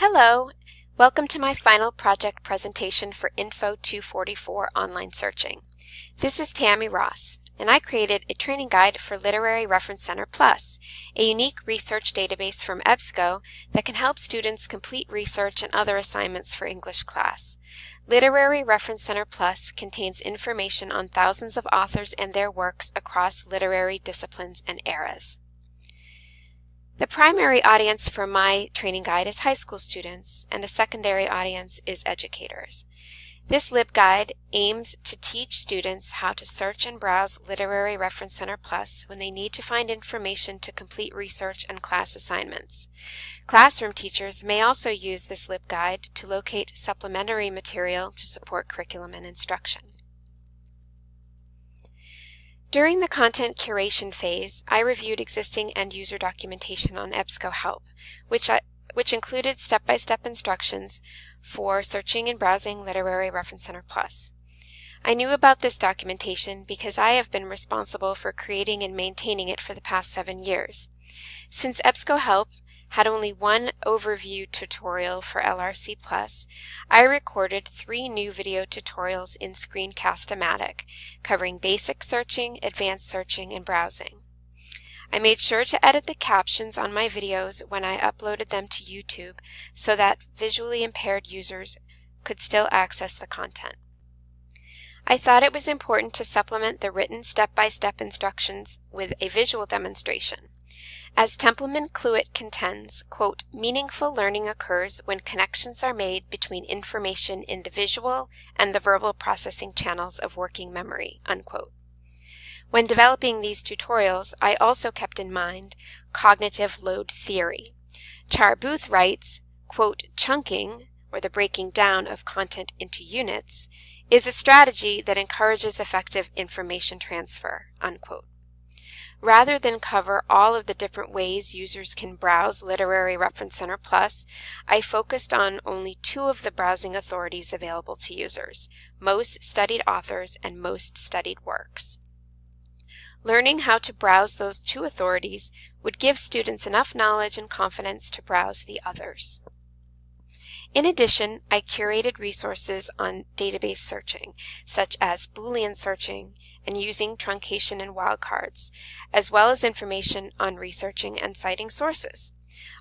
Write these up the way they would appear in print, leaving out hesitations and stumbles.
Hello! Welcome to my final project presentation for INFO244 online searching. This is Tammy Ross, and I created a training guide for Literary Reference Center Plus, a unique research database from EBSCO that can help students complete research and other assignments for English class. Literary Reference Center Plus contains information on thousands of authors and their works across literary disciplines and eras. The primary audience for my training guide is high school students, and a secondary audience is educators. This LibGuide aims to teach students how to search and browse Literary Reference Center Plus when they need to find information to complete research and class assignments. Classroom teachers may also use this LibGuide to locate supplementary material to support curriculum and instruction. During the content curation phase, I reviewed existing end-user documentation on EBSCO Help, which included step-by-step instructions for searching and browsing Literary Reference Center Plus. I knew about this documentation because I have been responsible for creating and maintaining it for the past 7 years. Since EBSCO Help had only one overview tutorial for LRC Plus, I recorded 3 new video tutorials in Screencast-O-Matic, covering basic searching, advanced searching, and browsing. I made sure to edit the captions on my videos when I uploaded them to YouTube so that visually impaired users could still access the content. I thought it was important to supplement the written step-by-step instructions with a visual demonstration. As Templeman-Cluett contends, quote, meaningful learning occurs when connections are made between information in the visual and the verbal processing channels of working memory, unquote. When developing these tutorials, I also kept in mind cognitive load theory. Char Booth writes, quote, chunking, or the breaking down of content into units, is a strategy that encourages effective information transfer, unquote. Rather than cover all of the different ways users can browse Literary Reference Center Plus, I focused on only 2 of the browsing authorities available to users, most studied authors and most studied works. Learning how to browse those 2 authorities would give students enough knowledge and confidence to browse the others. In addition, I curated resources on database searching, such as Boolean searching and using truncation and wildcards, as well as information on researching and citing sources.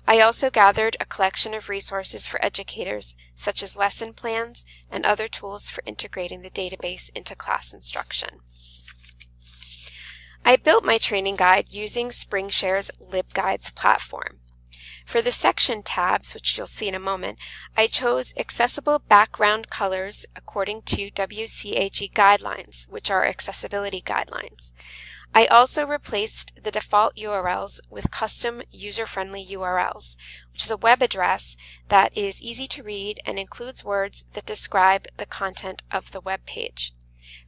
I also gathered a collection of resources for educators, such as lesson plans and other tools for integrating the database into class instruction. I built my training guide using SpringShare's LibGuides platform. For the section tabs, which you'll see in a moment, I chose accessible background colors according to WCAG guidelines, which are accessibility guidelines. I also replaced the default URLs with custom user-friendly URLs, which is a web address that is easy to read and includes words that describe the content of the web page.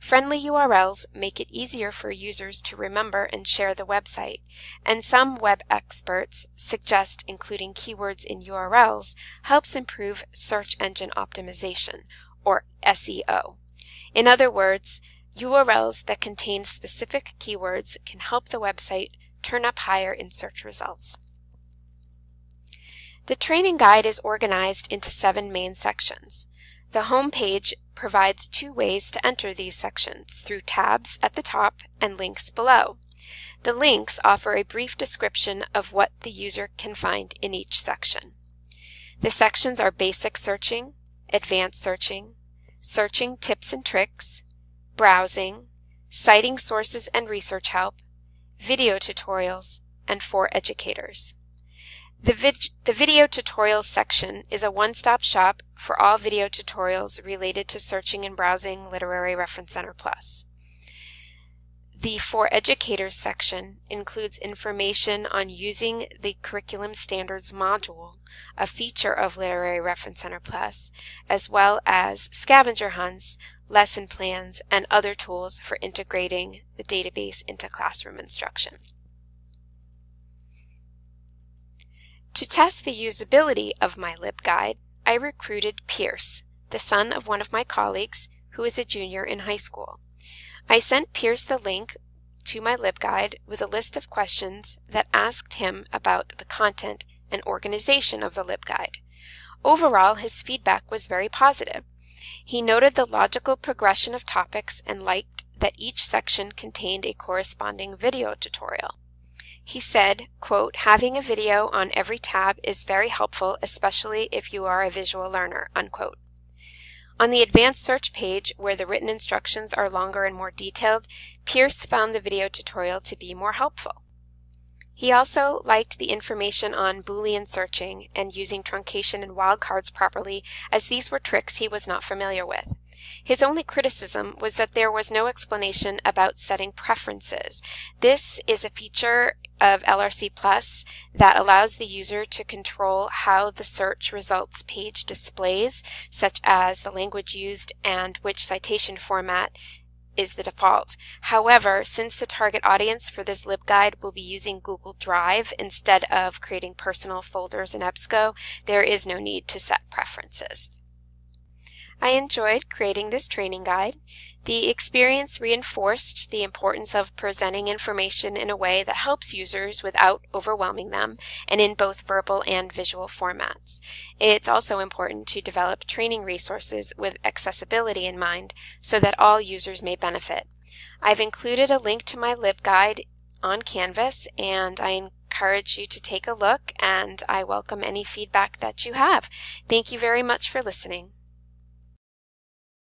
Friendly URLs make it easier for users to remember and share the website, and some web experts suggest including keywords in URLs helps improve search engine optimization, or SEO. In other words, URLs that contain specific keywords can help the website turn up higher in search results. The training guide is organized into 7 main sections. The home page provides 2 ways to enter these sections, through tabs at the top and links below. The links offer a brief description of what the user can find in each section. The sections are basic searching, advanced searching, searching tips and tricks, browsing, citing sources and research help, video tutorials, and for educators. The video tutorials section is a one-stop shop for all video tutorials related to searching and browsing Literary Reference Center Plus. The For Educators section includes information on using the Curriculum Standards module, a feature of Literary Reference Center Plus, as well as scavenger hunts, lesson plans, and other tools for integrating the database into classroom instruction. To test the usability of my LibGuide, I recruited Pierce, the son of one of my colleagues, who is a junior in high school. I sent Pierce the link to my LibGuide with a list of questions that asked him about the content and organization of the LibGuide. Overall, his feedback was very positive. He noted the logical progression of topics and liked that each section contained a corresponding video tutorial. He said, quote, "Having a video on every tab is very helpful, especially if you are a visual learner," unquote. On the advanced search page, where the written instructions are longer and more detailed, Pierce found the video tutorial to be more helpful. He also liked the information on Boolean searching and using truncation and wildcards properly, as these were tricks he was not familiar with. His only criticism was that there was no explanation about setting preferences. This is a feature of LRC Plus that allows the user to control how the search results page displays, such as the language used and which citation format is the default. However, since the target audience for this LibGuide will be using Google Drive instead of creating personal folders in EBSCO, there is no need to set preferences. I enjoyed creating this training guide. The experience reinforced the importance of presenting information in a way that helps users without overwhelming them, and in both verbal and visual formats. It's also important to develop training resources with accessibility in mind so that all users may benefit. I've included a link to my LibGuide on Canvas, and I encourage you to take a look, and I welcome any feedback that you have. Thank you very much for listening.